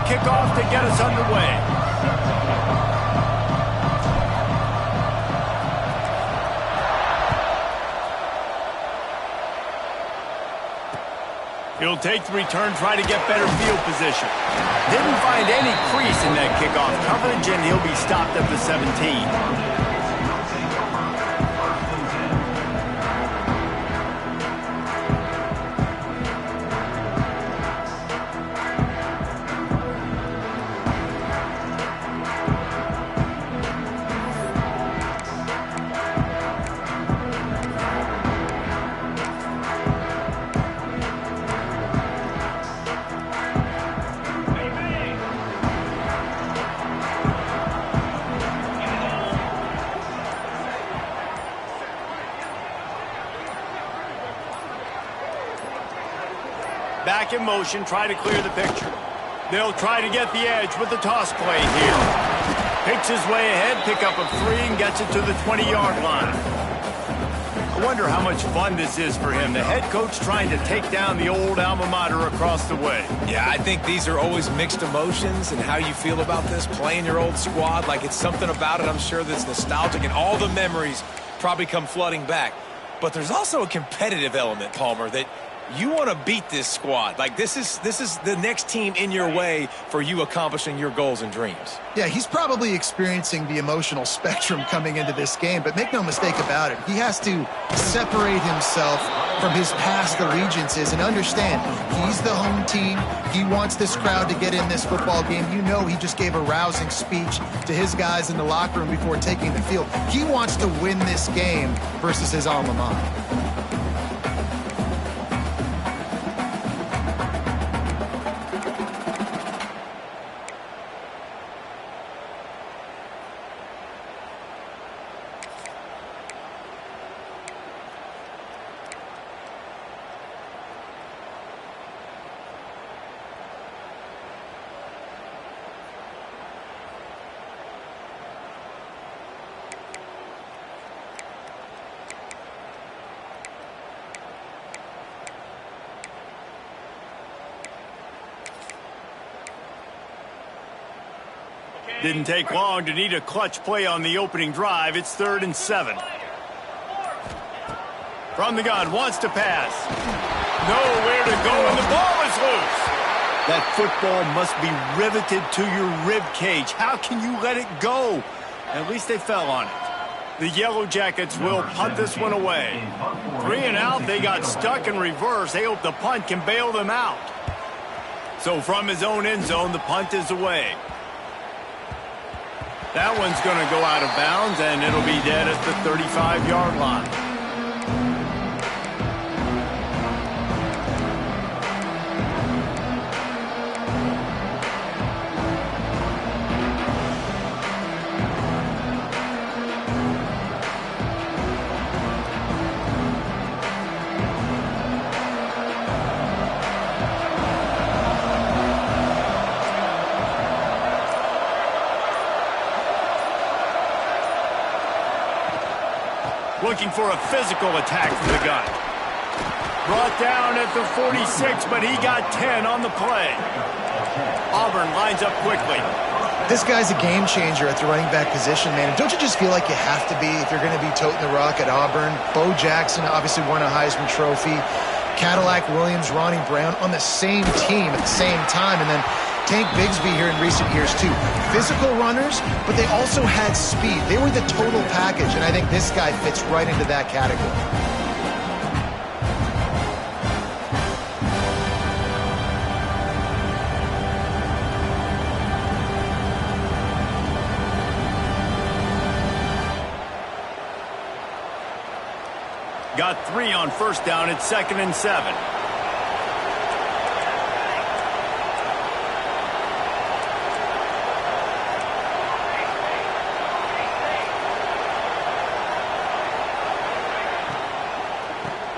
kickoff to get us underway. He'll take the return, try to get better field position. Didn't find any crease in that kickoff coverage, and he'll be stopped at the 17. Back in motion, try to clear the picture. They'll try to get the edge with the toss play here. Picks his way ahead, pick up a 3, and gets it to the 20-yard line. I wonder how much fun this is for him. The head coach trying to take down the old alma mater across the way. Yeah, I think these are always mixed emotions and how you feel about this, playing your old squad. Like, it's something about it, I'm sure, that's nostalgic, and all the memories probably come flooding back. But there's also a competitive element, Palmer, that you want to beat this squad. Like, this is the next team in your way for you accomplishing your goals and dreams. Yeah, he's probably experiencing the emotional spectrum coming into this game, but make no mistake about it, he has to separate himself from his past allegiances and understand he's the home team. He wants this crowd to get in this football game. You know, he just gave a rousing speech to his guys in the locker room before taking the field. He wants to win this game versus his alma mater. Didn't take long to need a clutch play on the opening drive. It's 3rd and 7. From the gun, wants to pass. Nowhere to go, and the ball is loose. That football must be riveted to your rib cage. How can you let it go? At least they fell on it. The Yellow Jackets will punt this one away. 3 and out, they got stuck in reverse. They hope the punt can bail them out. So from his own end zone, the punt is away. That one's going to go out of bounds, and it'll be dead at the 35-yard line. Looking for a physical attack from the gun. Brought down at the 46, but he got 10 on the play. Auburn lines up quickly. This guy's a game changer at the running back position, man. Don't you just feel like you have to be if you're going to be toting the rock at Auburn? Bo Jackson obviously won a Heisman Trophy. Cadillac Williams, Ronnie Brown on the same team at the same time. And then Tank Bigsby here in recent years, too. Physical runners, but they also had speed. They were the total package, and I think this guy fits right into that category. Got 3 on first down. It's 2nd and 7.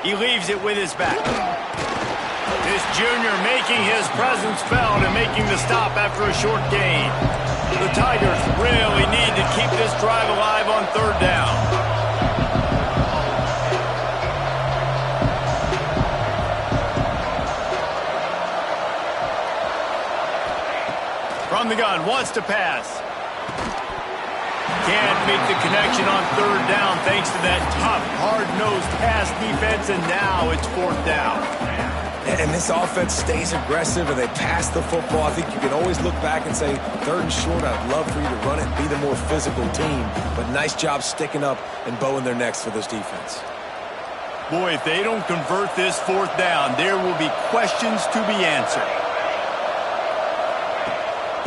He leaves it with his back. This junior making his presence felt and making the stop after a short gain. The Tigers really need to keep this drive alive on 3rd down. From the gun, wants to pass. Can't make the connection on third down thanks to that tough, hard-nosed pass defense, and now it's fourth down. And this offense stays aggressive and they pass the football. I think you can always look back and say, third and short, I'd love for you to run it and be the more physical team. But nice job sticking up and bowing their necks for this defense. Boy, if they don't convert this fourth down, there will be questions to be answered.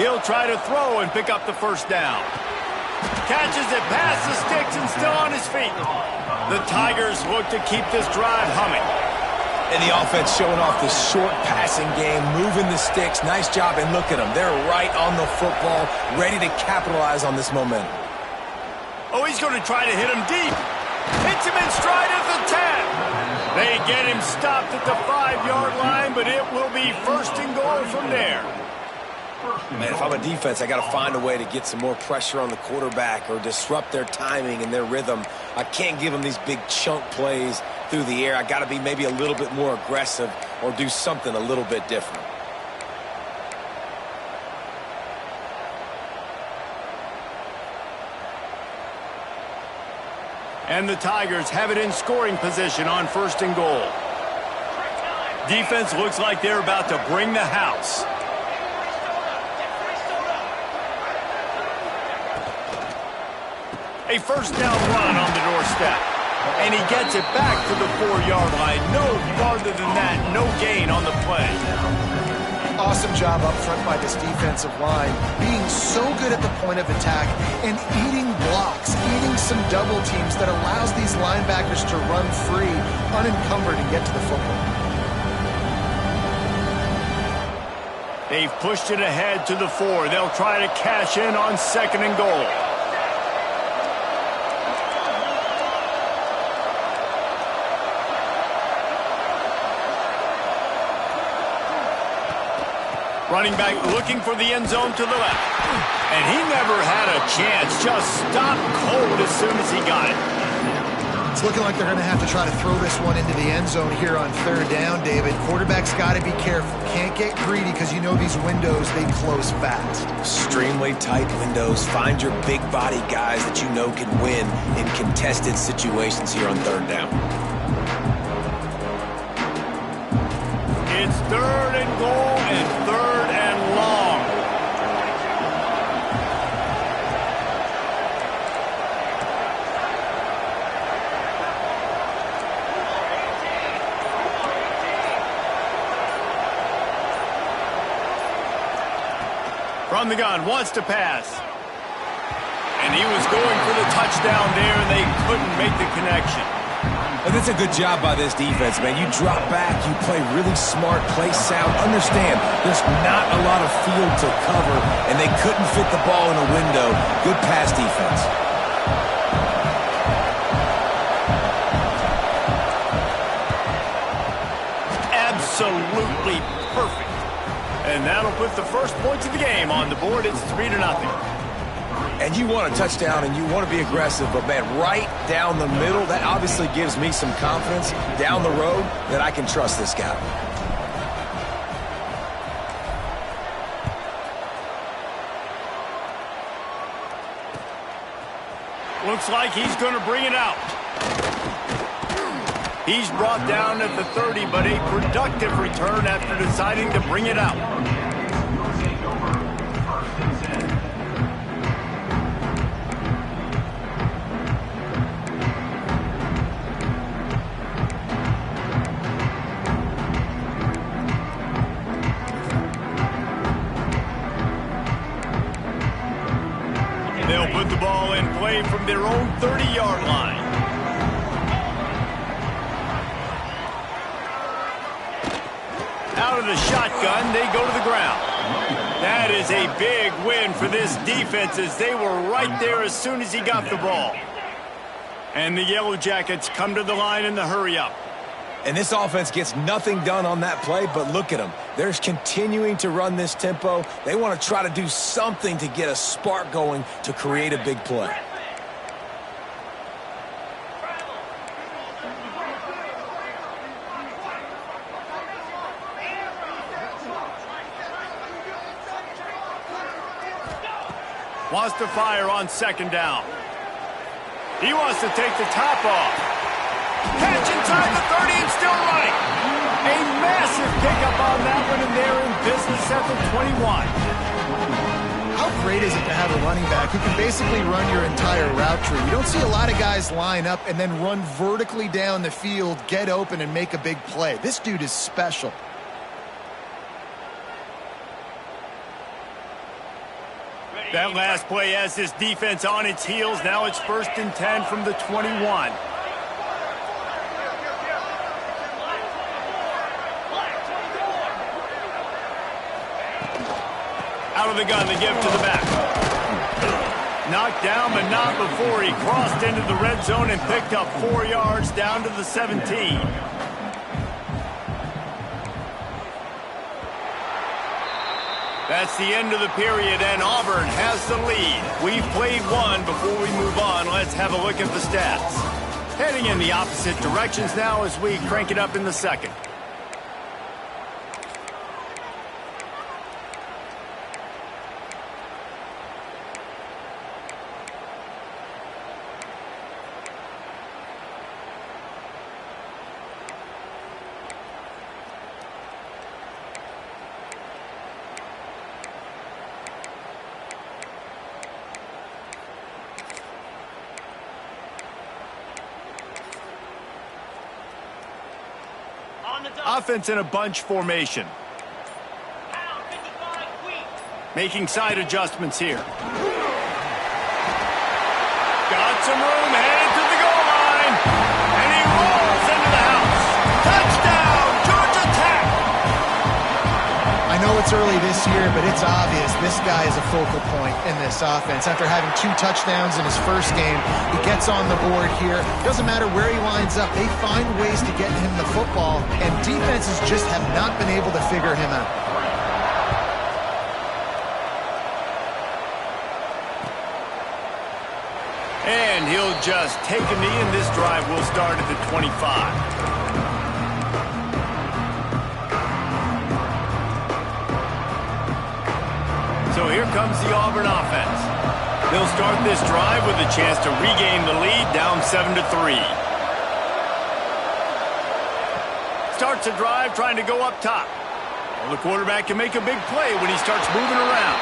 He'll try to throw and pick up the first down. Catches it past the sticks and still on his feet. The Tigers look to keep this drive humming. And the offense showing off the short passing game, moving the sticks. Nice job, and look at them. They're right on the football, ready to capitalize on this momentum. Oh, he's going to try to hit him deep. Hits him in stride at the 10. They get him stopped at the 5-yard line, but it will be first and goal from there. Man, if I'm a defense, I got to find a way to get some more pressure on the quarterback or disrupt their timing and their rhythm. I can't give them these big chunk plays through the air. I got to be maybe a little bit more aggressive or do something a little bit different. And the Tigers have it in scoring position on first and goal. Defense looks like they're about to bring the house. A first down run on the doorstep. And he gets it back to the 4-yard line. No farther than that. No gain on the play. Awesome job up front by this defensive line, being so good at the point of attack and eating blocks, eating some double teams that allows these linebackers to run free, unencumbered, and get to the football. They've pushed it ahead to the 4. They'll try to cash in on second and goal. Running back looking for the end zone to the left. And he never had a chance. Just stopped cold as soon as he got it. It's looking like they're going to have to try to throw this one into the end zone here on third down, David. Quarterback's got to be careful. Can't get greedy because you know these windows, they close fast. Extremely tight windows. Find your big body guys that you know can win in contested situations here on third down. It's third and goal and third and long. From the gun, wants to pass. And he was going for the touchdown there, and they couldn't make the connection. And that's a good job by this defense, man. You drop back, you play really smart, play sound. Understand, there's not a lot of field to cover, and they couldn't fit the ball in a window. Good pass defense. Absolutely perfect. And that'll put the first points of the game on the board. It's 3-0. And you want a touchdown and you want to be aggressive, but man, right down the middle, that obviously gives me some confidence down the road that I can trust this guy. Looks like he's going to bring it out. He's brought down at the 30, but a productive return after deciding to bring it out. They'll put the ball in play from their own 30-yard line. Out of the shotgun, they go to the ground. That is a big win for this defense as they were right there as soon as he got the ball. And the Yellow Jackets come to the line in the hurry-up. And this offense gets nothing done on that play, but look at them. They're continuing to run this tempo. They want to try to do something to get a spark going to create a big play. Wants to fire on second down. He wants to take the top off. Catch inside the 30 and still running. A massive pickup on that one, and they're in business at the 21. How great is it to have a running back who can basically run your entire route tree? You don't see a lot of guys line up and then run vertically down the field, get open, and make a big play. This dude is special. That last play has this defense on its heels. Now it's 1st and 10 from the 21. Out of the gun, they give to the back. Knocked down, but not before he crossed into the red zone and picked up 4 yards down to the 17. That's the end of the period, and Auburn has the lead. We've played one. Before we move on, let's have a look at the stats. Heading in the opposite directions now as we crank it up in the second. Offense in a bunch formation. Making side adjustments here. Got some room, headed to the goal line. And he rolls into the house. Touchdown, Georgia Tech! I know it's early this year, but it's obvious this guy is a focal point in this offense. After having 2 touchdowns in his first game, he gets on the board here. Doesn't matter where he lines up, they find ways to get him the football, and defenses just have not been able to figure him out. And he'll just take a knee, and this drive will start at the 25. So here comes the Auburn offense. They'll start this drive with a chance to regain the lead, down 7-3. Starts a drive trying to go up top. Well, the quarterback can make a big play when he starts moving around.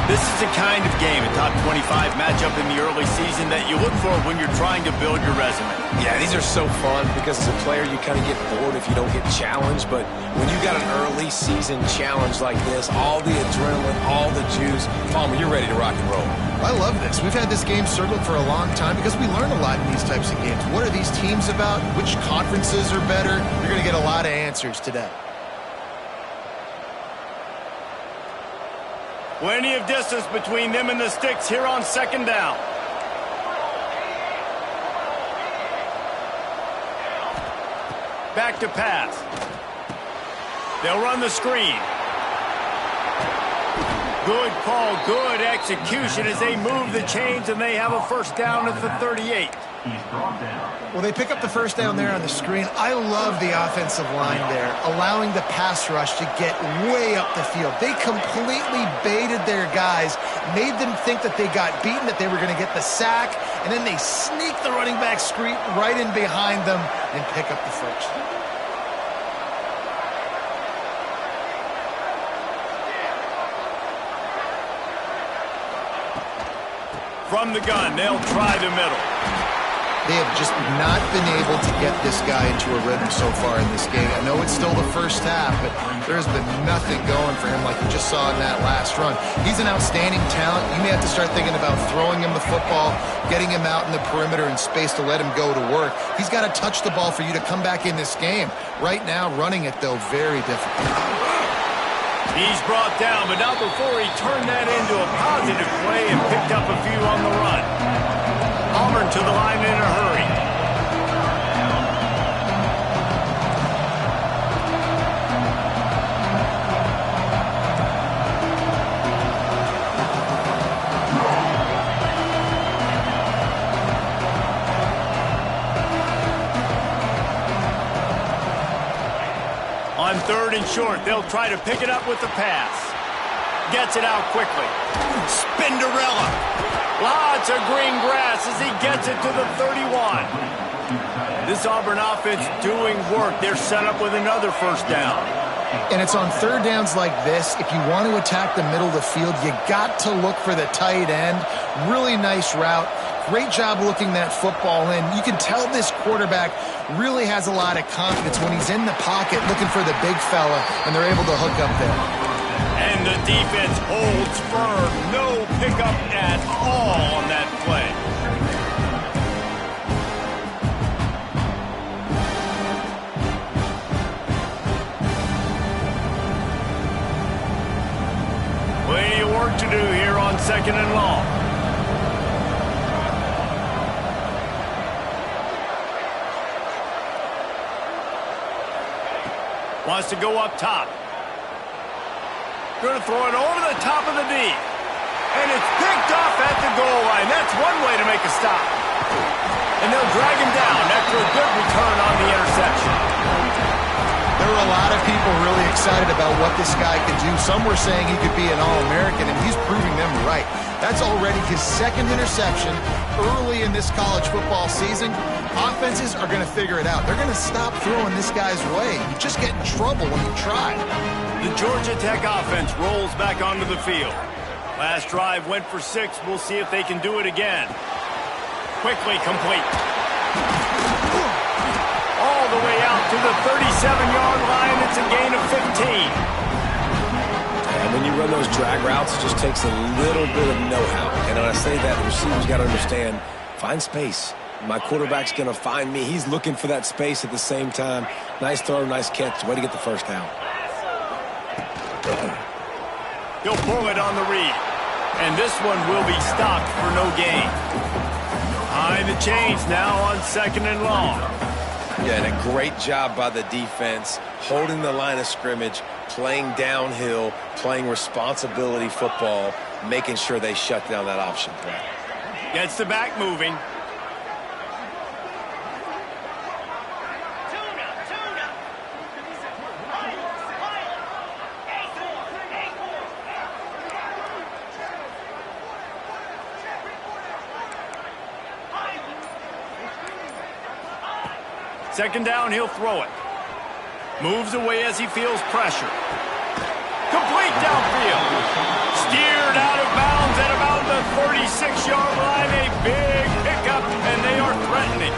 This is the kind of game, a top 25 matchup in the early season, that you look for when you're trying to build your resume. Yeah, these are so fun because as a player, you kind of get bored if you don't get challenged. But when you got an early season challenge like this, all the adrenaline, all the juice, Palmer, you're ready to rock and roll. I love this. We've had this game circled for a long time because we learn a lot in these types of games. What are these teams about? Which conferences are better? You're going to get a lot of answers today. Plenty of distance between them and the sticks here on second down. Back to pass. They'll run the screen. Good call, good execution as they move the chains, and they have a first down at the 38. Well, they pick up the first down there on the screen. I love the offensive line there, allowing the pass rush to get way up the field. They completely baited their guys, made them think that they got beaten, that they were going to get the sack, and then they sneak the running back screen right in behind them and pick up the first. From the gun, they'll try the middle. They have just not been able to get this guy into a rhythm so far in this game. I know it's still the first half, but there's been nothing going for him like you just saw in that last run. He's an outstanding talent. You may have to start thinking about throwing him the football, getting him out in the perimeter in space to let him go to work. He's got to touch the ball for you to come back in this game. Right now, running it, though, very difficult. He's brought down, but not before he turned that into a positive play and picked up a few on the run. Auburn to the line in a hurry. On 3rd and short, they'll try to pick it up with the pass. Gets it out quickly. Spinderella. Lots of green grass as he gets it to the 31. This Auburn offense doing work. They're set up with another first down. And it's on third downs like this. If you want to attack the middle of the field, you got to look for the tight end. Really nice route. Great job looking that football in. You can tell this quarterback really has a lot of confidence when he's in the pocket looking for the big fella, and they're able to hook up there. And the defense holds firm. No pickup at all on that play. Plenty of work to do here on 2nd and long. Wants to go up top. Going to throw it over the top of the D. And it's picked off at the goal line. That's one way to make a stop. And they'll drag him down after a good return on the interception. There were a lot of people really excited about what this guy could do. Some were saying he could be an All-American, and he's proving them right. That's already his second interception early in this college football season. Offenses are going to figure it out. They're going to stop throwing this guy's way. You just get in trouble when you try. The Georgia Tech offense rolls back onto the field. Last drive went for 6. We'll see if they can do it again. Quickly complete. All the way out to the 37-yard line. It's a gain of 15. And when you run those drag routes, it just takes a little bit of know-how. And when I say that, the receiver's got to understand, find space. My quarterback's going to find me. He's looking for that space at the same time. Nice throw, nice catch. Way to get the first down. He'll pull it on the read. And this one will be stopped for no gain. Behind the chains now on 2nd and long. Yeah, and a great job by the defense, holding the line of scrimmage, playing downhill, playing responsibility football, making sure they shut down that option play. Gets the back moving. Second down, he'll throw it. Moves away as he feels pressure. Complete downfield. Steered out of bounds at about the 36-yard line. A big pickup, and they are threatening.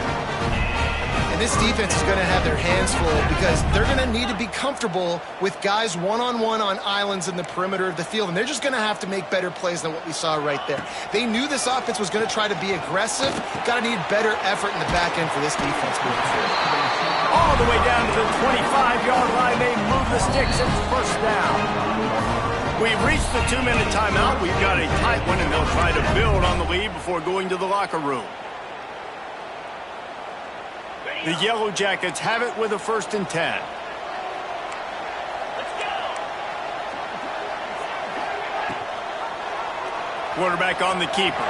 And this defense is going to have their hands full because they're going to need to be comfortable with guys one-on-one on islands in the perimeter of the field, and they're just going to have to make better plays than what we saw right there. They knew this offense was going to try to be aggressive. Got to need better effort in the back end for this defense moving forward. All the way down to the 25-yard line. They move the sticks. It's first down. We've reached the 2-minute timeout. We've got a tight one, and they'll try to build on the lead before going to the locker room. The Yellow Jackets have it with a 1st and 10. Quarterback on the keeper.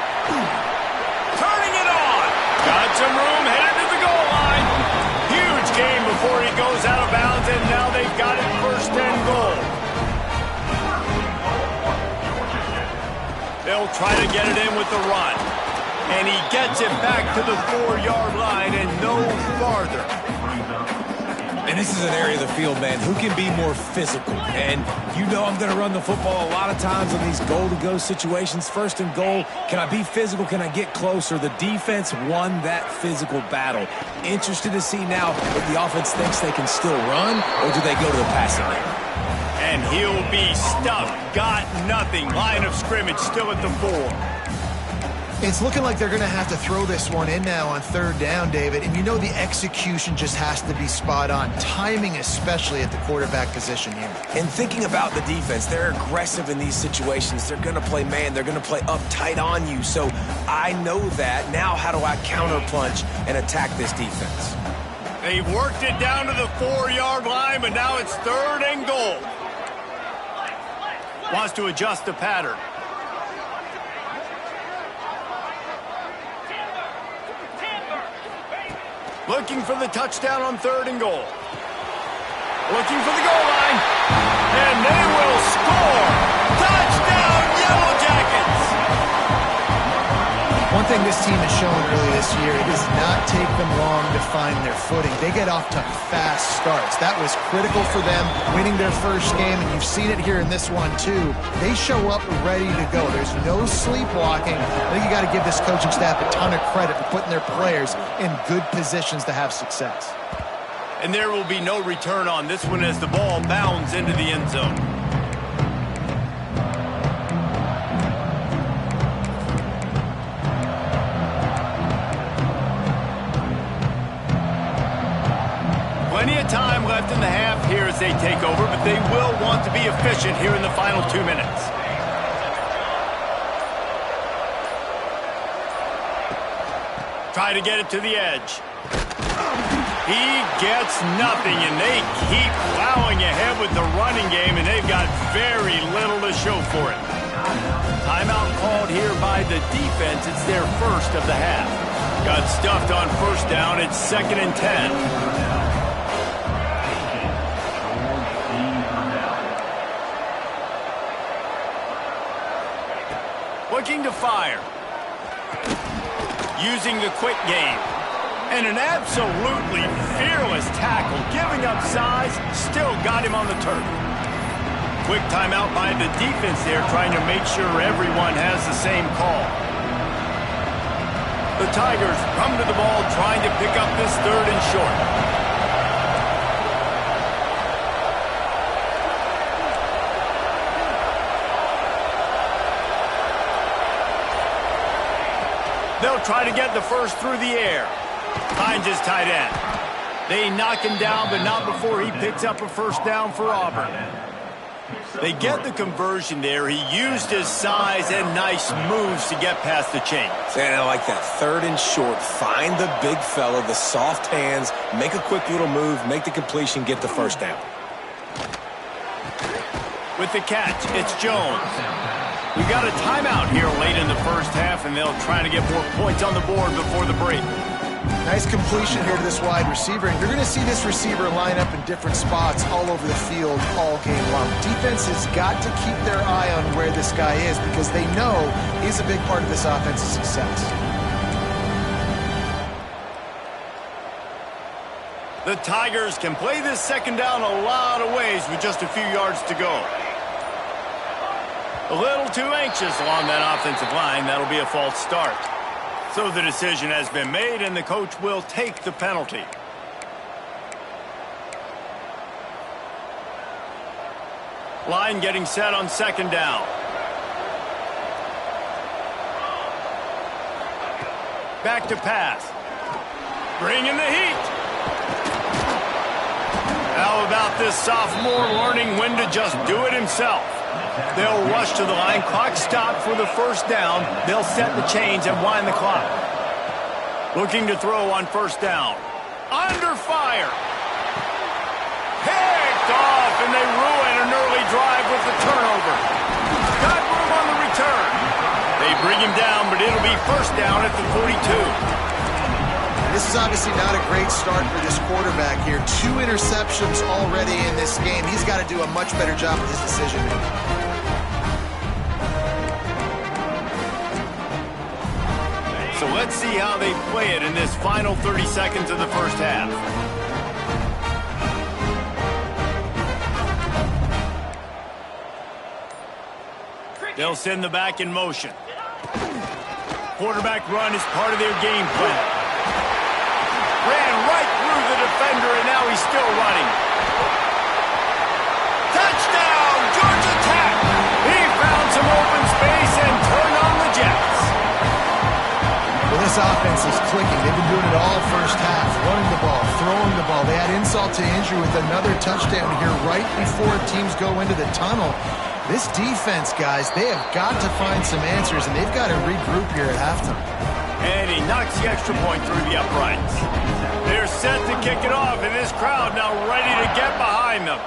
Turning it on. Got some room, headed to the goal line. Huge game before he goes out of bounds, and now they've got it 1st and goal. They'll try to get it in with the run. And he gets it back to the 4-yard line and no farther. And this is an area of the field, man, who can be more physical. And you know I'm going to run the football a lot of times in these goal-to-go situations. 1st and goal, can I be physical? Can I get closer? The defense won that physical battle. Interested to see now if the offense thinks they can still run, or do they go to the passing game? And he'll be stuffed. Got nothing. Line of scrimmage still at the 4. It's looking like they're going to have to throw this one in now on 3rd down, David. And you know the execution just has to be spot on. Timing especially at the quarterback position here. And thinking about the defense, they're aggressive in these situations. They're going to play man. They're going to play uptight on you. So I know that. Now how do I counterpunch and attack this defense? They've worked it down to the 4-yard line, but now it's 3rd and goal. Wants to adjust the pattern. Looking for the touchdown on 3rd and goal. Looking for the goal line. And they will score. Touchdown! thing this team has shown early this year, it does not take them long to find their footing. They get off to fast starts. That was critical for them winning their first game, and you've seen it here in this one too. They show up ready to go. There's no sleepwalking. I think you got to give this coaching staff a ton of credit for putting their players in good positions to have success. And there will be no return on this one as the ball bounds into the end zone. Plenty of time left in the half here as they take over, but they will want to be efficient here in the final 2 minutes. Try to get it to the edge. He gets nothing, and they keep plowing ahead with the running game, and they've got very little to show for it. Timeout called here by the defense. It's their first of the half. Got stuffed on first down. It's 2nd and 10. Looking to fire. Using the quick game. And an absolutely fearless tackle. Giving up size, still got him on the turf. Quick timeout by the defense there, trying to make sure everyone has the same call. The Tigers come to the ball, trying to pick up this 3rd and short. They'll try to get the first through the air. Finds his tight end. They knock him down, but not before he picks up a first down for Auburn. They get the conversion there. He used his size and nice moves to get past the chains. And I like that 3rd and short. Find the big fella, the soft hands, make a quick little move, make the completion, get the first down. With the catch, it's Jones. We got a timeout here late in the first half, and they'll try to get more points on the board before the break. Nice completion here to this wide receiver, and you're going to see this receiver line up in different spots all over the field all game long. Defense has got to keep their eye on where this guy is because they know he's a big part of this offense's success. The Tigers can play this 2nd down a lot of ways with just a few yards to go. A little too anxious along that offensive line. That'll be a false start. So the decision has been made, and the coach will take the penalty. Line getting set on 2nd down. Back to pass. Bringing the heat. How about this sophomore learning when to just do it himself? They'll rush to the line. Clock stopped for the first down. They'll set the chains and wind the clock. Looking to throw on first down. Under fire. Picked off, and they ruin an early drive with the turnover. Got room on the return. They bring him down, but it'll be first down at the 42. This is obviously not a great start for this quarterback here. 2 interceptions already in this game. He's got to do a much better job with his decision-making. So let's see how they play it in this final 30 seconds of the first half. They'll send the back in motion. Quarterback run is part of their game plan. Ran right through the defender, and now he's still running. Touchdown, Georgia Tech! He found some open space and turned on the Jets. Well, this offense is clicking. They've been doing it all first half, running the ball, throwing the ball. They had insult to injury with another touchdown here right before teams go into the tunnel. This defense, guys, they have got to find some answers, and they've got to regroup here at halftime. And he knocks the extra point through the uprights. They're set to kick it off, and this crowd now ready to get behind them.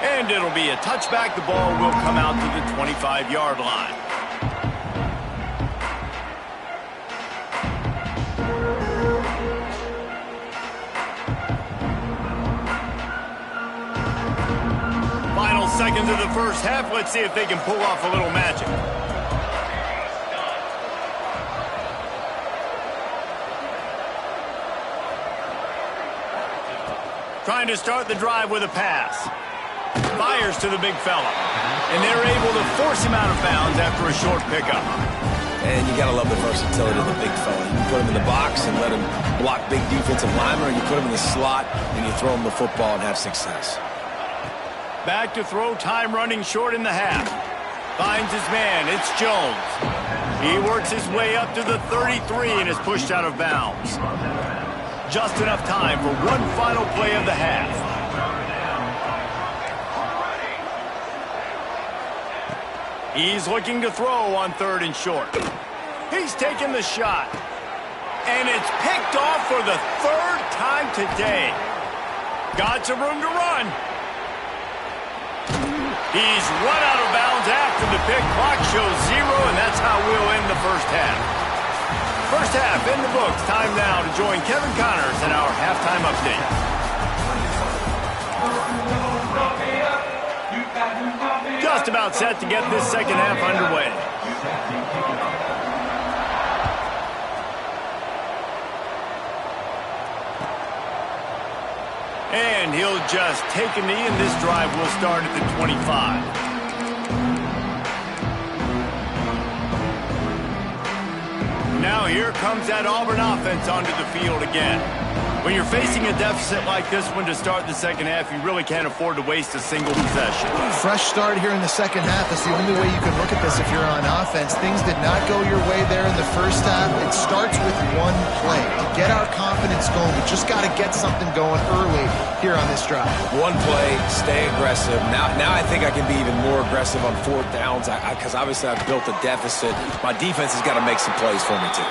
And it'll be a touchback. The ball will come out to the 25-yard line. Final seconds of the first half. Let's see if they can pull off a little magic. Trying to start the drive with a pass. Fires to the big fella. And they're able to force him out of bounds after a short pickup. And you got to love the versatility of the big fella. You can put him in the box and let him block big defensive linemen, or you put him in the slot and you throw him the football and have success. Back to throw, time running short in the half. Finds his man, it's Jones. He works his way up to the 33 and is pushed out of bounds. Just enough time for one final play of the half. He's looking to throw on 3rd and short. He's taking the shot. And it's picked off for the 3rd time today. Got some room to run. He's run out of bounds after the pick. Clock shows 0, and that's how we'll end the first half. First half in the books. Time now to join Kevin Connors in our halftime update. Just about set to get this second half underway. And he'll just take a knee, and this drive will start at the 25. Now here comes that Auburn offense onto the field again. When you're facing a deficit like this one to start the second half, you really can't afford to waste a single possession. Fresh start here in the second half is the only way you can look at this if you're on offense. Things did not go your way there in the first half. It starts with one play. To get our confidence going, we just got to get something going early here on this drive. One play, stay aggressive. Now I think I can be even more aggressive on 4th downs because obviously I've built a deficit. My defense has got to make some plays for me too.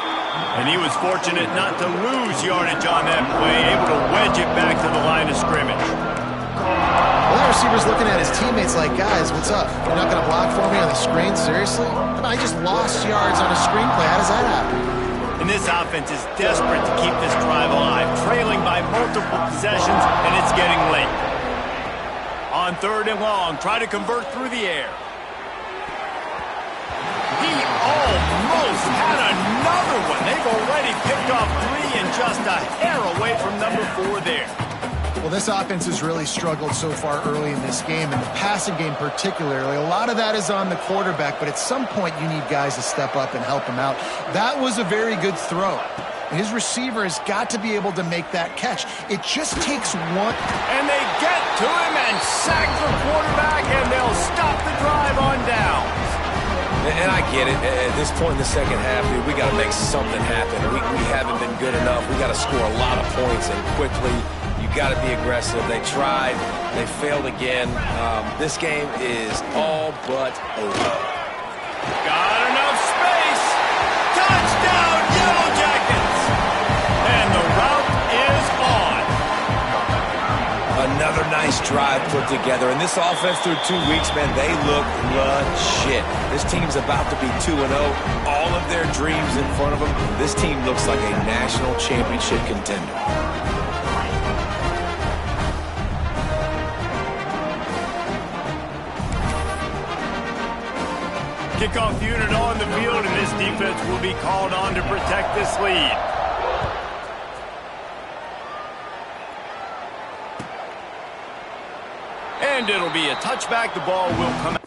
And he was fortunate not to lose yardage on that play, able to wedge it back to the line of scrimmage. Well, that receiver's looking at his teammates like, guys, what's up? You're not going to block for me on the screen? Seriously? I just lost yards on a screenplay. How does that happen? And this offense is desperate to keep this drive alive, trailing by multiple possessions, and it's getting late. On 3rd and long, try to convert through the air. He almost had another one. They've already picked off 3 and just a hair away from number 4 there. Well, this offense has really struggled so far early in this game, and the passing game particularly. A lot of that is on the quarterback, but at some point you need guys to step up and help him out. That was a very good throw. His receiver has got to be able to make that catch. It just takes one. And they get to him and sack the quarterback, and they'll stop the drive on down. And I get it. At this point in the second half, we got to make something happen. We haven't been good enough. We got to score a lot of points and quickly. You got to be aggressive. They tried. They failed again. This game is all but over. Got enough space. Touchdown, Yellow Jackets. And the route is on. Another nice drive put together. And this offense through 2 weeks, man, they look legit. This team's about to be 2-0. All of their dreams in front of them. This team looks like a national championship contender. Kickoff unit on the field, and this defense will be called on to protect this lead. And it'll be a touchback. The ball will come out.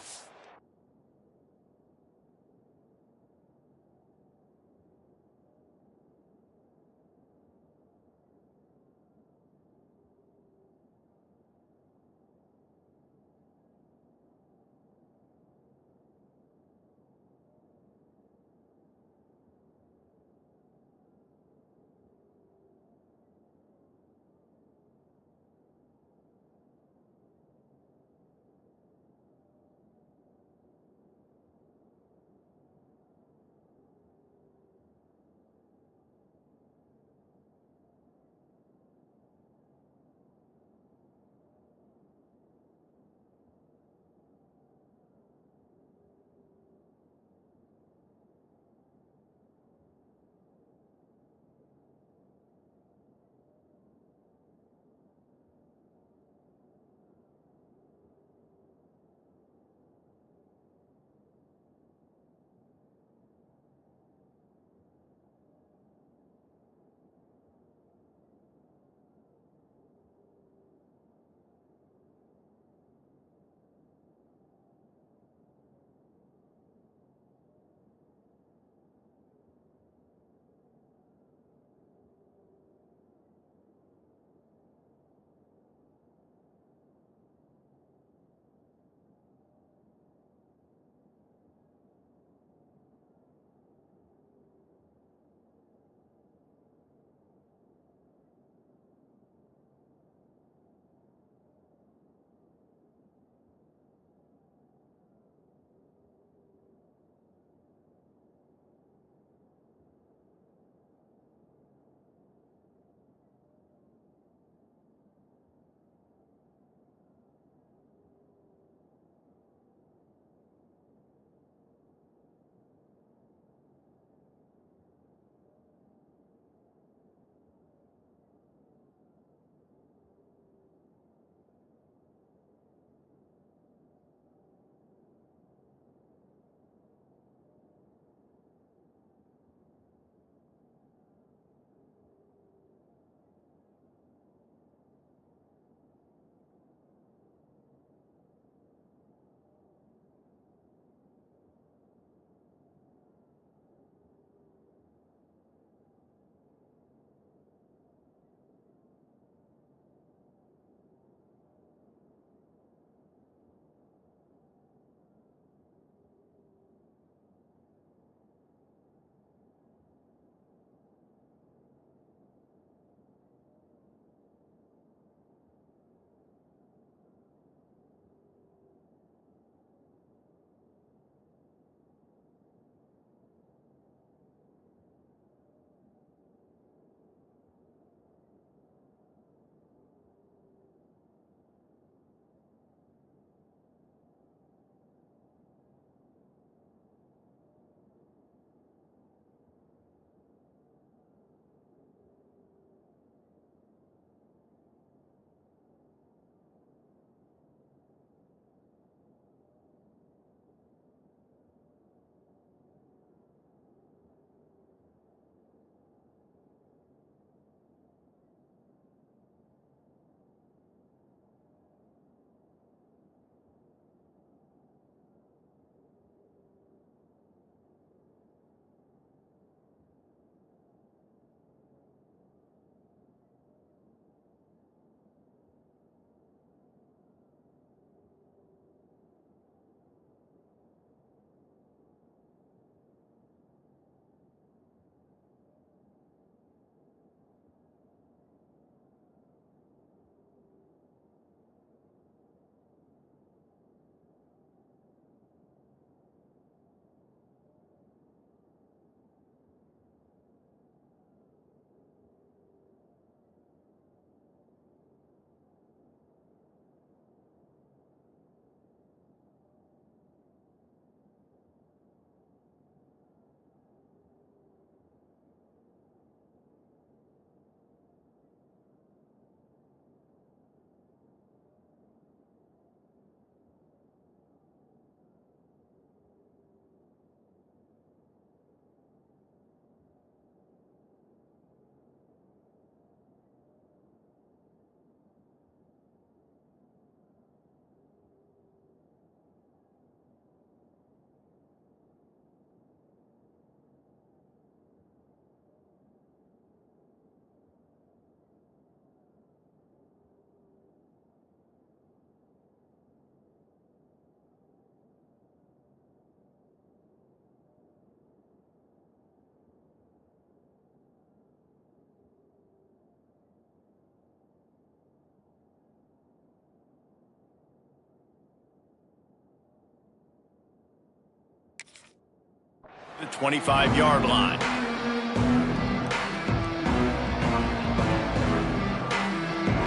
The 25-yard line.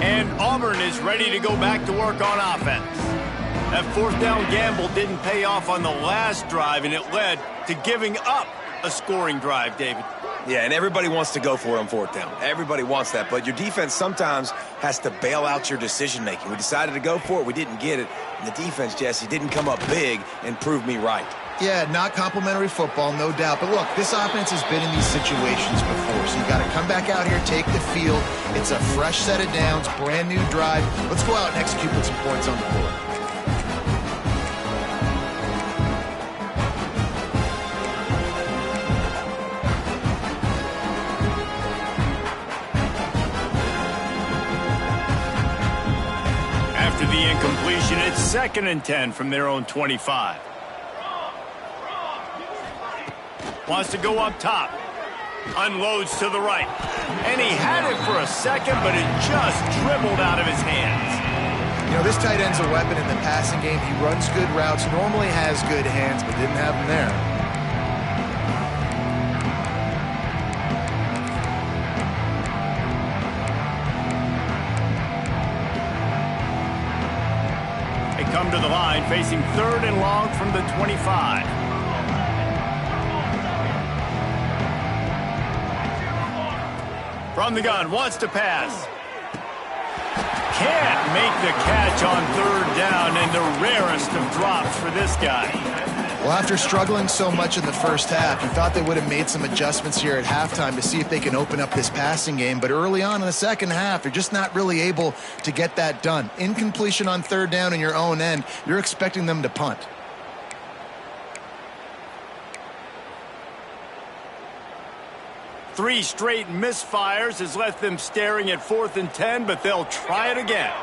And Auburn is ready to go back to work on offense. That fourth down gamble didn't pay off on the last drive, and it led to giving up a scoring drive, David. Yeah, and everybody wants to go for it on fourth down. Everybody wants that, but your defense sometimes has to bail out your decision-making. We decided to go for it. We didn't get it. And the defense, Jesse, didn't come up big and prove me right. Yeah, not complimentary football, no doubt. But look, this offense has been in these situations before, so you got to come back out here, take the field. It's a fresh set of downs, brand new drive. Let's go out and execute with some points on the board. After the incompletion, it's 2nd and 10 from their own 25. Wants to go up top. Unloads to the right. And he had it for a second, but it just dribbled out of his hands. You know, this tight end's a weapon in the passing game. He runs good routes, normally has good hands, but didn't have them there. They come to the line, facing 3rd and long from the 25. From the gun, wants to pass. Can't make the catch on 3rd down, and the rarest of drops for this guy. Well, after struggling so much in the first half, you thought they would have made some adjustments here at halftime to see if they can open up this passing game. But early on in the second half, they're just not really able to get that done. Incompletion on 3rd down in your own end, you're expecting them to punt. Three straight misfires has left them staring at 4th and 10, but they'll try it again.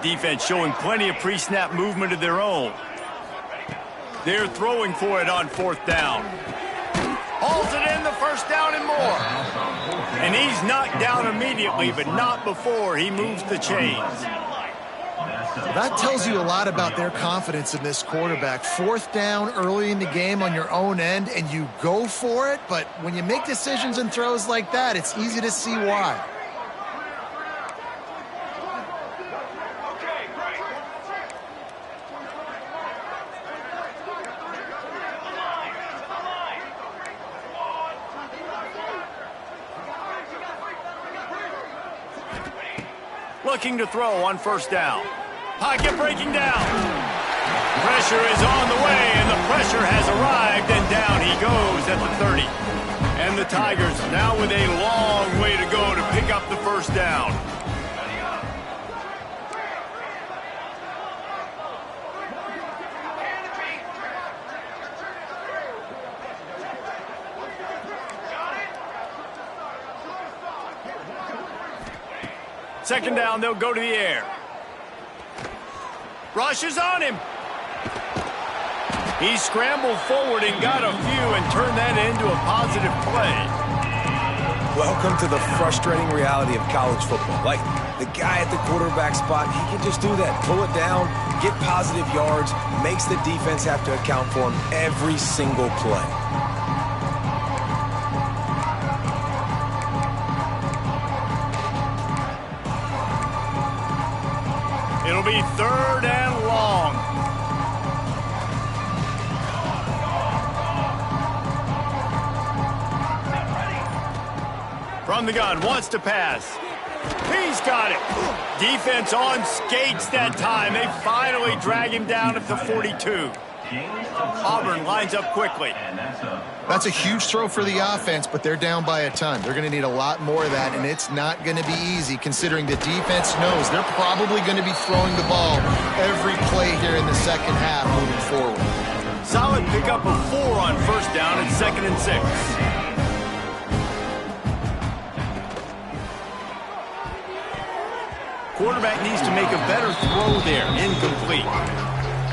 Defense showing plenty of pre-snap movement of their own. They're throwing for it on 4th down. Hauls it in, the 1st down and more. And he's knocked down immediately, but not before he moves the chains. That tells you a lot about their confidence in this quarterback. 4th down early in the game on your own end, and you go for it. But when you make decisions and throws like that, it's easy to see why. Looking to throw on 1st down. Pocket breaking down. Pressure is on the way, and the pressure has arrived, and down he goes at the 30. And the Tigers now with a long way to go to pick up the 1st down. Second down, they'll go to the air. Rushes on him. He scrambled forward and got a few and turned that into a positive play. Welcome to the frustrating reality of college football. Like, the guy at the quarterback spot, he can just do that. Pull it down, get positive yards, makes the defense have to account for him every single play. It'll be 3rd and long. From the gun, wants to pass. He's got it. Defense on skates that time. They finally drag him down at the 42. Auburn lines up quickly. That's a huge throw for the offense, but they're down by a ton. They're going to need a lot more of that, and it's not going to be easy considering the defense knows they're probably going to be throwing the ball every play here in the second half moving forward. Solid pickup of 4 on 1st down and 2nd and 6. Quarterback needs to make a better throw there. Incomplete.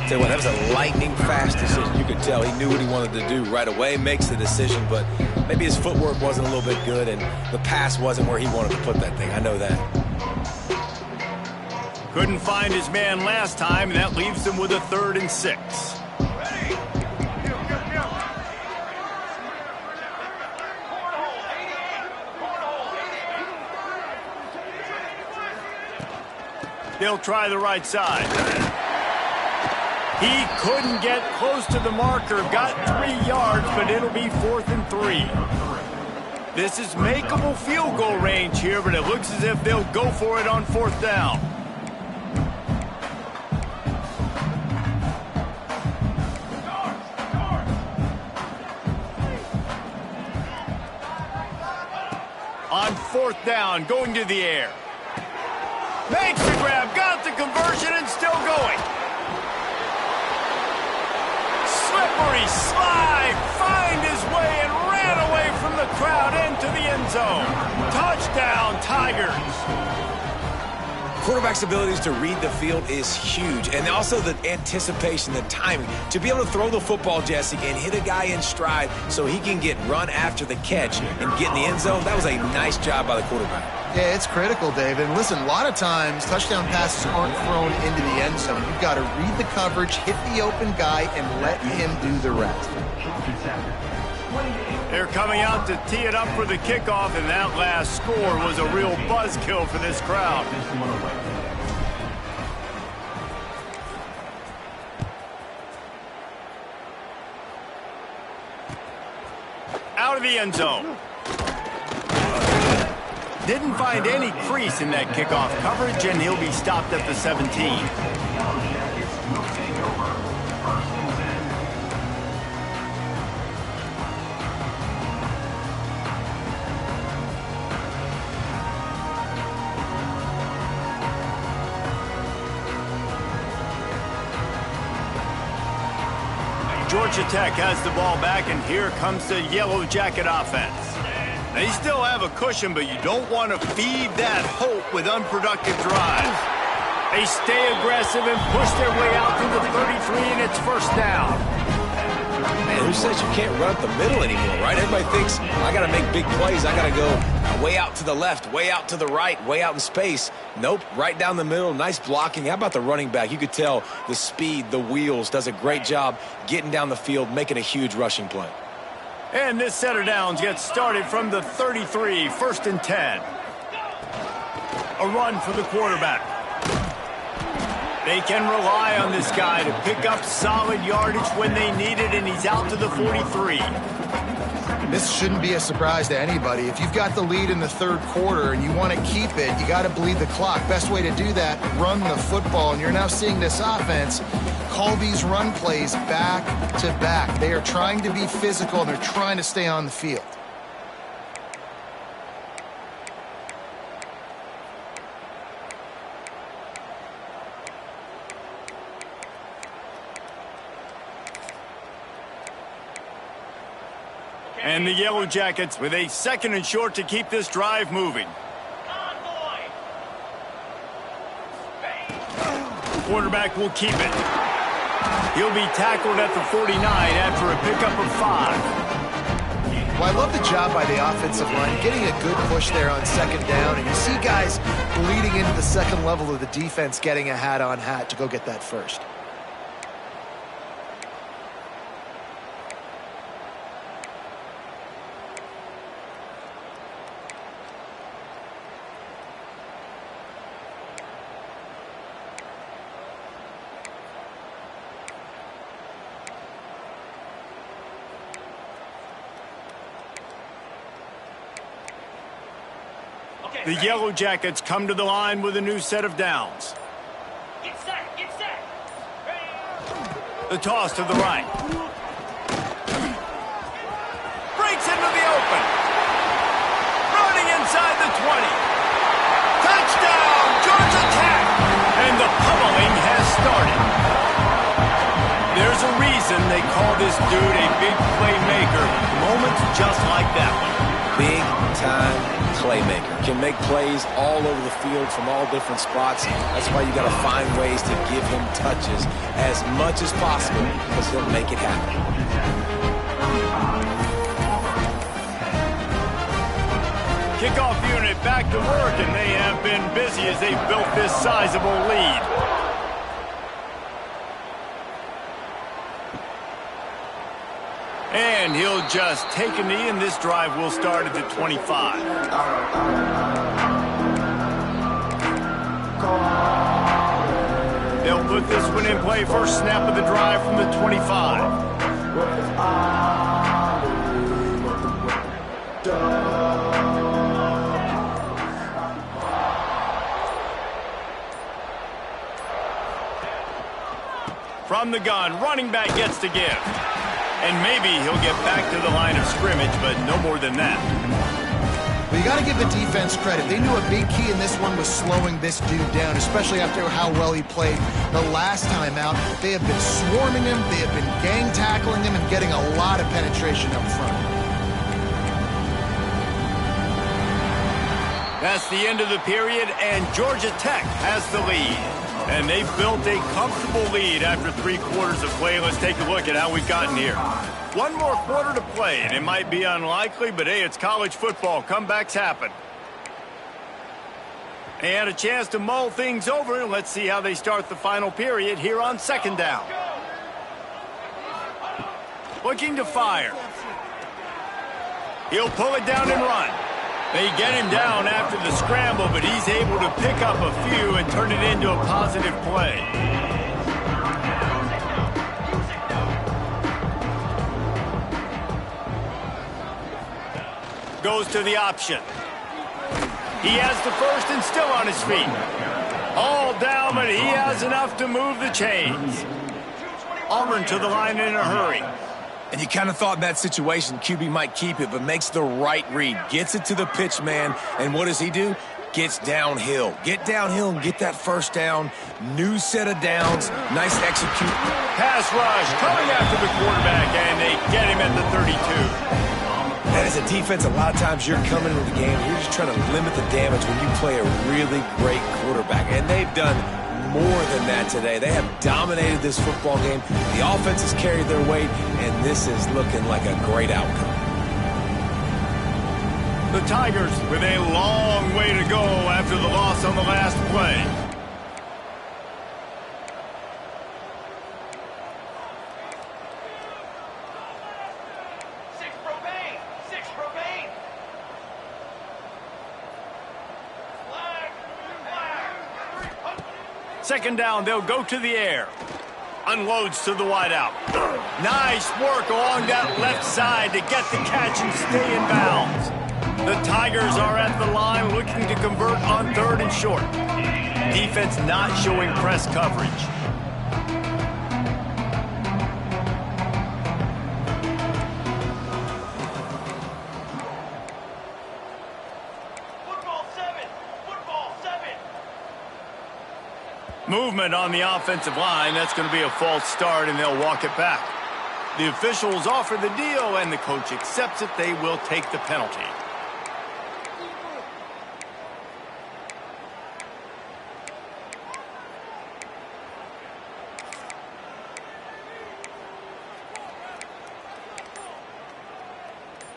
Tell you what, that was a lightning-fast decision. You could tell he knew what he wanted to do right away, makes the decision, but maybe his footwork wasn't a little bit good, and the pass wasn't where he wanted to put that thing. I know that. Couldn't find his man last time, and that leaves him with a 3rd and 6. They'll try the right side. He couldn't get close to the marker. Got 3 yards, but it'll be 4th and 3. This is makeable field goal range here, but it looks as if they'll go for it on 4th down. On 4th down, going to the air. Makes the grab, got the conversion, and still going. Slippery slide, find his way and ran away from the crowd into the end zone. Touchdown, Tigers. Quarterback's abilities to read the field is huge, and also the anticipation, the timing. To be able to throw the football, Jesse, and hit a guy in stride so he can get run after the catch and get in the end zone, that was a nice job by the quarterback. Yeah, it's critical, David. And listen, a lot of times touchdown passes aren't thrown into the end zone. You've got to read the coverage, hit the open guy, and let him do the rest. They're coming out to tee it up for the kickoff, and that last score was a real buzzkill for this crowd. Out of the end zone. Didn't find any crease in that kickoff coverage, and he'll be stopped at the 17. Georgia Tech has the ball back, and here comes the Yellow Jacket offense. They still have a cushion, but you don't want to feed that hope with unproductive drives. They stay aggressive and push their way out to the 33, and it's 1st down. Man, who says you can't run up the middle anymore, right? Everybody thinks, I got to make big plays. I got to go way out to the left, way out to the right, way out in space. Nope, right down the middle. Nice blocking. How about the running back? You could tell the speed, the wheels, does a great job getting down the field, making a huge rushing play. And this set of downs gets started from the 33, 1st and 10. A run for the quarterback. They can rely on this guy to pick up solid yardage when they need it, and he's out to the 43. This shouldn't be a surprise to anybody. If you've got the lead in the 3rd quarter and you want to keep it, you got to bleed the clock. Best way to do that, run the football. And you're now seeing this offense call these run plays back to back. They are trying to be physical, and they're trying to stay on the field. And the Yellow Jackets with a 2nd and short to keep this drive moving. Quarterback will keep it. He'll be tackled at the 49 after a pickup of 5. Well, I love the job by the offensive line, getting a good push there on 2nd down. And you see guys bleeding into the 2nd level of the defense, getting a hat-on-hat to go get that first. The Yellow Jackets come to the line with a new set of downs. Get set, get set. The toss to the right. Breaks into the open. Running inside the 20. Touchdown, Georgia Tech! And the pummeling has started. There's a reason they call this dude a big playmaker. Moments just like that one. Big time playmaker. Can make plays all over the field from all different spots. That's why you got to find ways to give him touches as much as possible, because he'll make it happen. Kickoff unit back to work, and they have been busy as they've built this sizable lead. And he'll just take a knee, and this drive will start at the 25. will put this one in play. First snap of the drive from the 25. From the gun, running back gets to give. And maybe he'll get back to the line of scrimmage, but no more than that. Well, you got to give the defense credit. They knew a big key in this one was slowing this dude down, especially after how well he played the last time out. They have been swarming him, they have been gang tackling him, and getting a lot of penetration up front. That's the end of the period, and Georgia Tech has the lead. And they've built a comfortable lead after 3 quarters of play. Let's take a look at how we've gotten here. One more quarter to play, and it might be unlikely, but hey, it's college football. Comebacks happen. And a chance to mull things over. Let's see how they start the final period here on second down. Looking to fire. He'll pull it down and run. They get him down after the scramble, but he's able to pick up a few and turn it into a positive play. Goes to the option. He has the first and still on his feet. All down, but he has enough to move the chains. Auburn to the line in a hurry. And you kind of thought in that situation QB might keep it, but makes the right read. Gets it to the pitch man, and what does he do? Gets downhill. Get downhill and get that first down. New set of downs. Nice execute. Pass rush coming after the quarterback, and they get him at the 32. And as a defense, a lot of times you're coming into the game, you're just trying to limit the damage when you play a really great quarterback. And they've done more than that today. They have dominated this football game. The offense has carried their weight, and this is looking like a great outcome. The Tigers with a long way to go after the loss on the last play. Second down, they'll go to the air. Unloads to the wideout. Nice work along that left side to get the catch and stay in bounds. The Tigers are at the line looking to convert on 3rd and short. Defense not showing press coverage. Movement on the offensive line. That's going to be a false start, and they'll walk it back. The officials offer the deal, and the coach accepts it. They will take the penalty.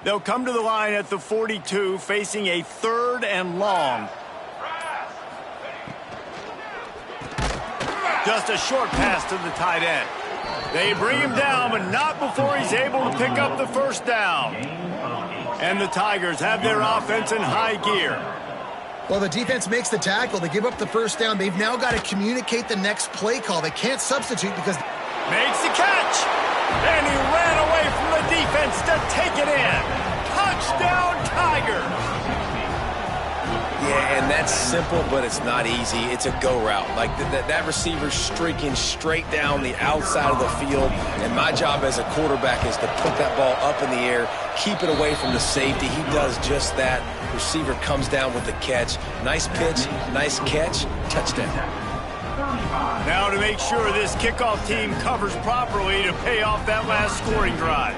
They'll come to the line at the 42, facing a 3rd and long. Just a short pass to the tight end. They bring him down, but not before he's able to pick up the first down. And the Tigers have their offense in high gear. Well, the defense makes the tackle. They give up the first down. They've now got to communicate the next play call. They can't substitute because... Makes the catch. And he ran away from the defense to take it in. Touchdown, Tigers. Yeah, and that's simple, but it's not easy. It's a go route. Like that receiver's streaking straight down the outside of the field, and my job as a quarterback is to put that ball up in the air, keep it away from the safety. He does just that. Receiver comes down with the catch. Nice pitch, nice catch, touchdown. Now to make sure this kickoff team covers properly to pay off that last scoring drive.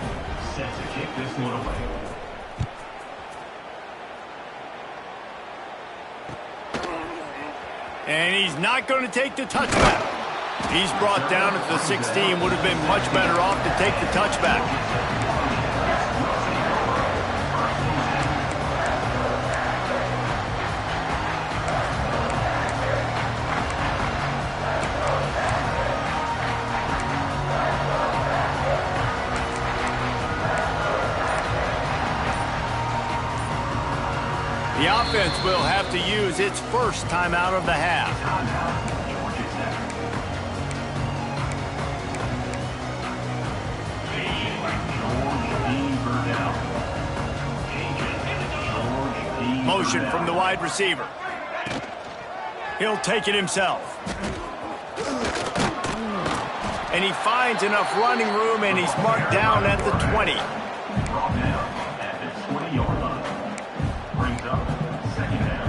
Set to kick this one away. And he's not going to take the touchback. He's brought down at the 16. Would have been much better off to take the touchback. The offense will have to use its first time out of the half. Motion from the wide receiver. He'll take it himself. And he finds enough running room, and he's marked down at the 20. Brought down at the 20-yard line. Brings up second down.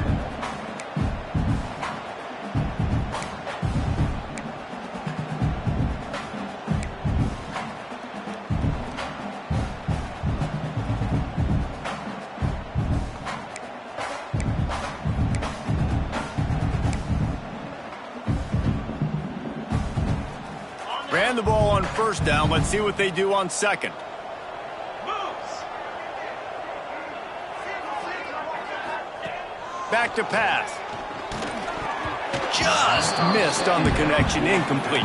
Ran the ball on first down. Let's see what they do on second. Back to pass. Just missed on the connection. Incomplete.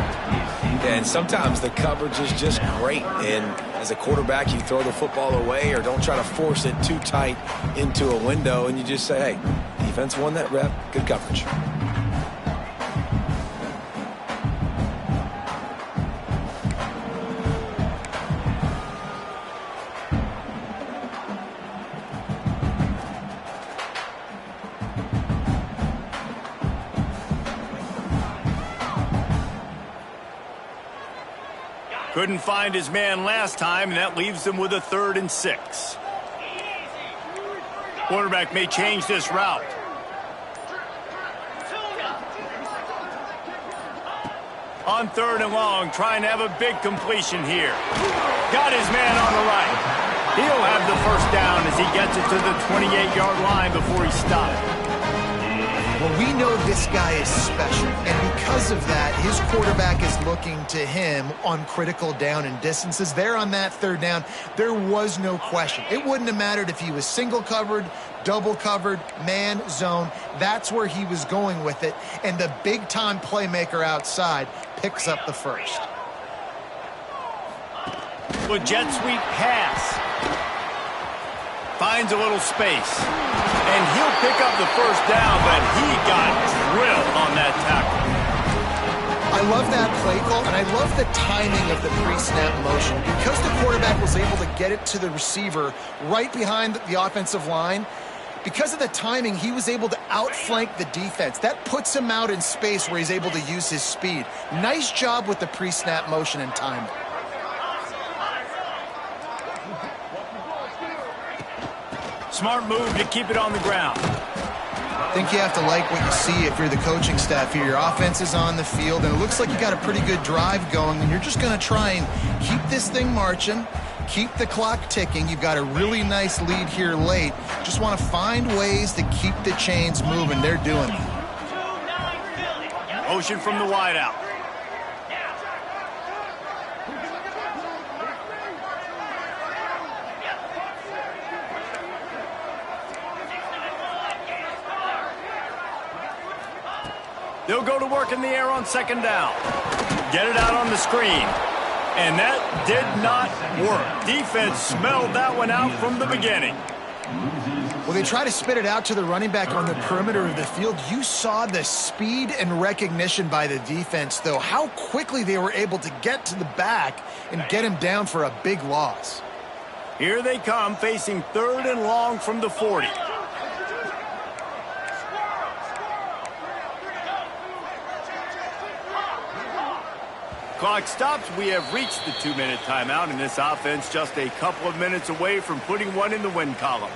And sometimes the coverage is just great. And as a quarterback, you throw the football away or don't try to force it too tight into a window. And you just say, hey, defense won that rep. Good coverage. Couldn't find his man last time, and that leaves them with a 3rd and 6. Quarterback may change this route. On 3rd and long, trying to have a big completion here. Got his man on the right. He'll have the first down as he gets it to the 28-yard line before he stopped. Well, we know this guy is special, and because of that, his quarterback is looking to him on critical down and distances. There on that 3rd down, there was no question. It wouldn't have mattered if he was single covered, double covered, man, zone. That's where he was going with it, and the big-time playmaker outside picks up the first. With jet sweep pass. Finds a little space. And he'll pick up the first down, but he got drilled on that tackle. I love that play call, and I love the timing of the pre-snap motion. Because the quarterback was able to get it to the receiver right behind the offensive line, because of the timing, he was able to outflank the defense. That puts him out in space where he's able to use his speed. Nice job with the pre-snap motion and timing. Smart move to keep it on the ground. I think you have to like what you see if you're the coaching staff here. Your offense is on the field, and it looks like you got a pretty good drive going, and you're just going to try and keep this thing marching, keep the clock ticking. You've got a really nice lead here late. Just want to find ways to keep the chains moving. They're doing it. Motion from the wideout. They'll go to work in the air on 2nd down. Get it out on the screen. And that did not work. Defense smelled that one out from the beginning. Well, they try to spit it out to the running back on the perimeter of the field. You saw the speed and recognition by the defense, though, how quickly they were able to get to the back and get him down for a big loss. Here they come, facing 3rd and long from the 40. Clock stops. We have reached the 2-minute timeout, and this offense just a couple of minutes away from putting one in the win column.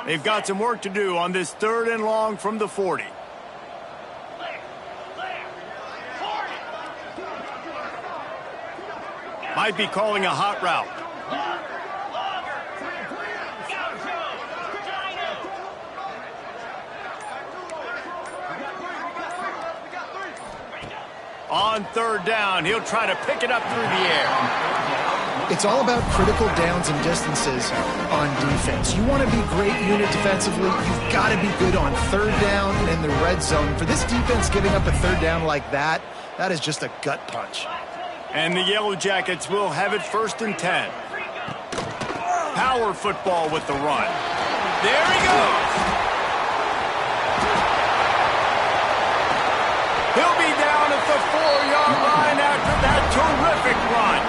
They've got some work to do on this 3rd and long from the 40. Might be calling a hot route. On 3rd down, he'll try to pick it up through the air. It's all about critical downs and distances on defense. You want to be great unit defensively. You've got to be good on 3rd down and in the red zone. For this defense giving up a 3rd down like that, That is just a gut punch. And the Yellow Jackets will have it 1st and 10. Power football with the run. There he goes. He'll be down at the 4-yard line after that terrific run.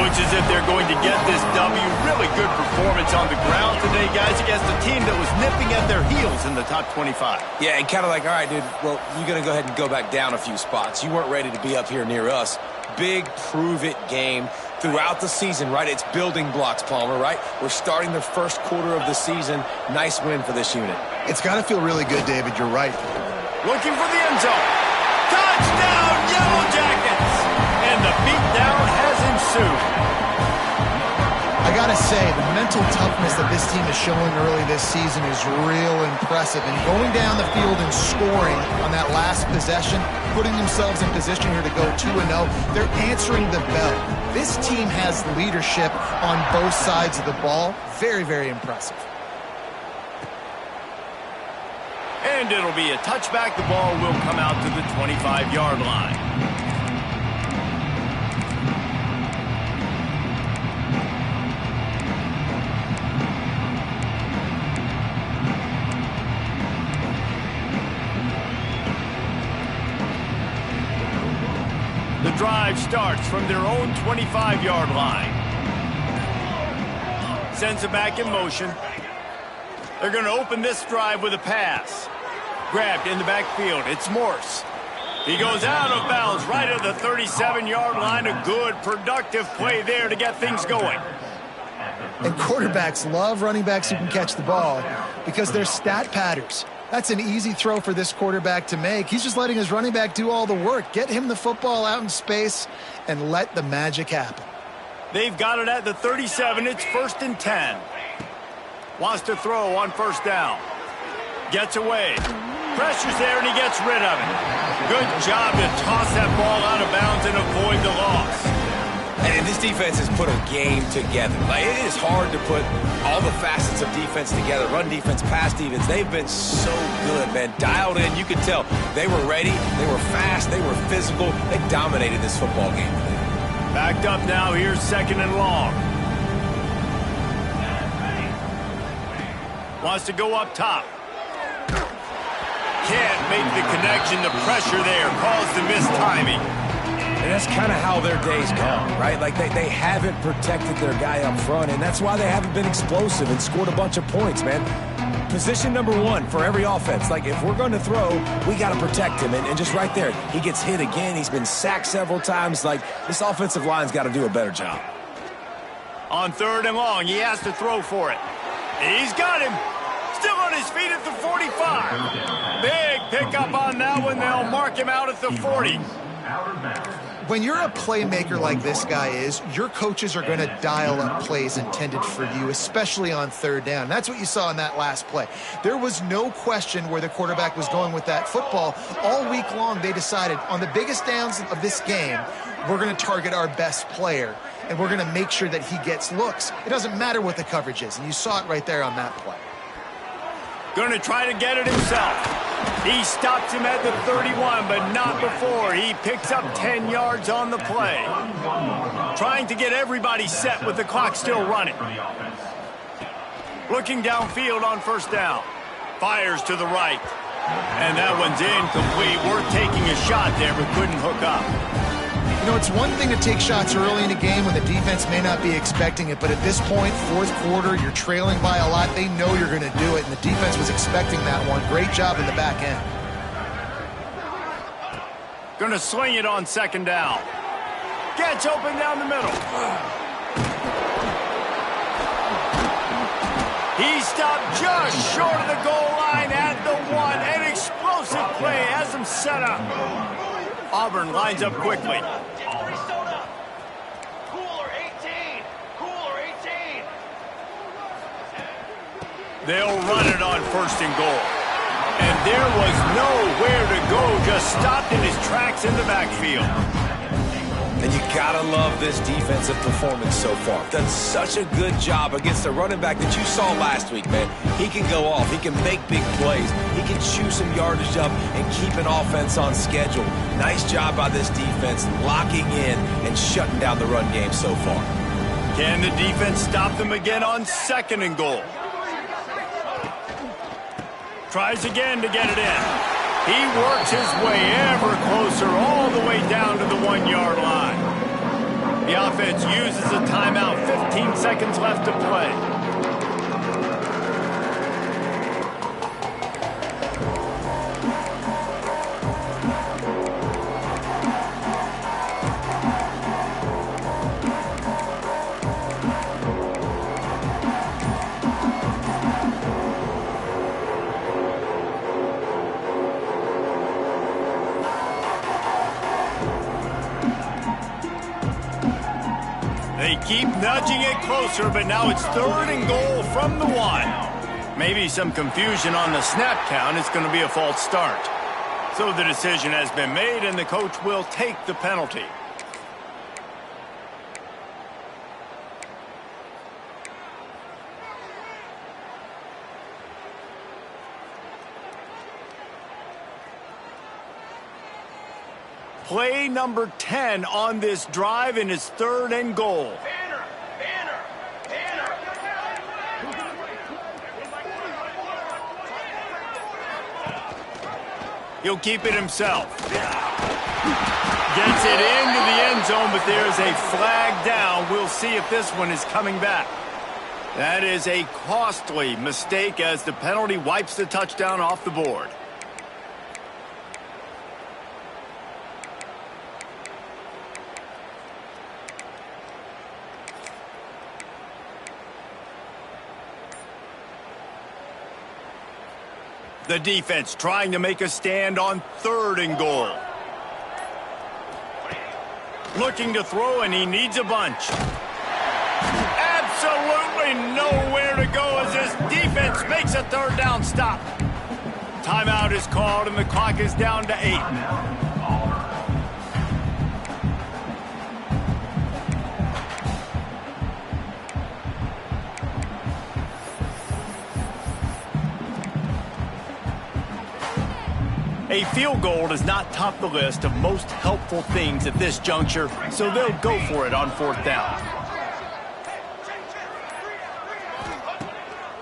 Looks as if they're going to get this W. Really good performance on the ground today, guys, against a team that was nipping at their heels in the top 25. Yeah, and kind of like, all right, dude, well, you're going to go ahead and go back down a few spots. You weren't ready to be up here near us. Big prove-it game throughout the season, right? It's building blocks, Palmer, right? We're starting the first quarter of the season. Nice win for this unit. It's got to feel really good, David. You're right. Looking for the end zone. Touchdown, Yellow Jackets! And the beatdown has ensued. I got to say, the mental toughness that this team is showing early this season is real impressive. And going down the field and scoring on that last possession, putting themselves in position here to go 2-0, they're answering the bell. This team has leadership on both sides of the ball. Very, very impressive. And it'll be a touchback. The ball will come out to the 25-yard line. The drive starts from their own 25-yard line. Sends it back in motion. They're going to open this drive with a pass. Grabbed in the backfield. It's Morse. He goes out of bounds right at the 37-yard line. A good, productive play there to get things going. And quarterbacks love running backs who can catch the ball because they're stat patters. That's an easy throw for this quarterback to make. He's just letting his running back do all the work. Get him the football out in space and let the magic happen. They've got it at the 37. It's 1st and 10. Wants to throw on 1st down. Gets away. Pressure's there, and he gets rid of it. Good job to toss that ball out of bounds and avoid the loss. And this defense has put a game together. Like, it is hard to put all the facets of defense together. Run defense, pass defense. They've been so good, man. Dialed in. You could tell they were ready. They were fast. They were physical. They dominated this football game. Backed up now. Here's 2nd and long. Wants to go up top. Can't make the connection. The pressure there caused the mistiming. And that's kind of how their day's gone, right? Like, they haven't protected their guy up front, and that's why they haven't been explosive and scored a bunch of points, man. Position number 1 for every offense. Like, if we're going to throw, we got to protect him. And just right there, he gets hit again. He's been sacked several times. Like, this offensive line's got to do a better job. On 3rd and long, he has to throw for it. He's got him. Still on his feet at the 45. Big pickup on that one. They'll mark him out at the 40. When you're a playmaker like this guy is, your coaches are going to dial up plays intended for you, especially on 3rd down. That's what you saw in that last play. There was no question where the quarterback was going with that football. All week long, they decided on the biggest downs of this game, we're going to target our best player, and we're going to make sure that he gets looks. It doesn't matter what the coverage is, and you saw it right there on that play. Going to try to get it himself. He stops him at the 31, but not before. He picks up 10 yards on the play. Trying to get everybody set with the clock still running. Looking downfield on 1st down. Fires to the right. And that one's incomplete. Worth taking a shot there, but couldn't hook up. You know, it's one thing to take shots early in a game when the defense may not be expecting it, but at this point, 4th quarter, you're trailing by a lot. They know you're going to do it, and the defense was expecting that one. Great job in the back end. Going to sling it on 2nd down. Gets open down the middle. He stopped just short of the goal line at the 1. An explosive play has him set up. Auburn lines up quickly. Cooler 18. Cooler 18. They'll run it on 1st and goal. And there was nowhere to go. Just stopped in his tracks in the backfield. And you gotta love this defensive performance so far. Done such a good job against the running back that you saw last week, man. He can go off. He can make big plays. He can chew some yardage up and keep an offense on schedule. Nice job by this defense locking in and shutting down the run game so far. Can the defense stop them again on 2nd and goal? Tries again to get it in. He works his way ever closer all the way down to the 1-yard line. The offense uses a timeout. 15 seconds left to play. They keep nudging it closer, but now it's 3rd and goal from the 1. Maybe some confusion on the snap count. It's going to be a false start. So the decision has been made, and the coach will take the penalty. Play number 10 on this drive, and it's 3rd and goal. Banner! Banner! Banner! He'll keep it himself. Gets it into the end zone, but there's a flag down. We'll see if this one is coming back. That is a costly mistake as the penalty wipes the touchdown off the board. The defense trying to make a stand on 3rd and goal. Looking to throw, and he needs a bunch. Absolutely nowhere to go as this defense makes a 3rd down stop. Timeout is called, and the clock is down to 8. A field goal does not top the list of most helpful things at this juncture, so they'll go for it on 4th down.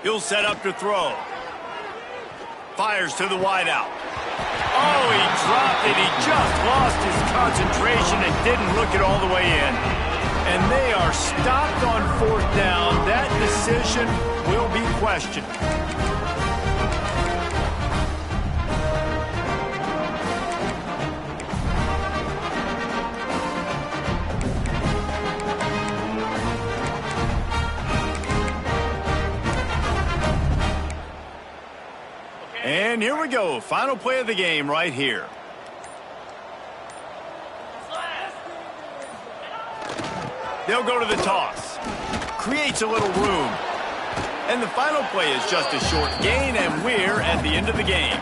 He'll set up to throw. Fires to the wideout. Oh, he dropped it. He just lost his concentration and didn't look it all the way in. And they are stopped on 4th down. That decision will be questioned. And here we go. Final play of the game right here. They'll go to the toss. Creates a little room. And the final play is just a short gain, and we're at the end of the game.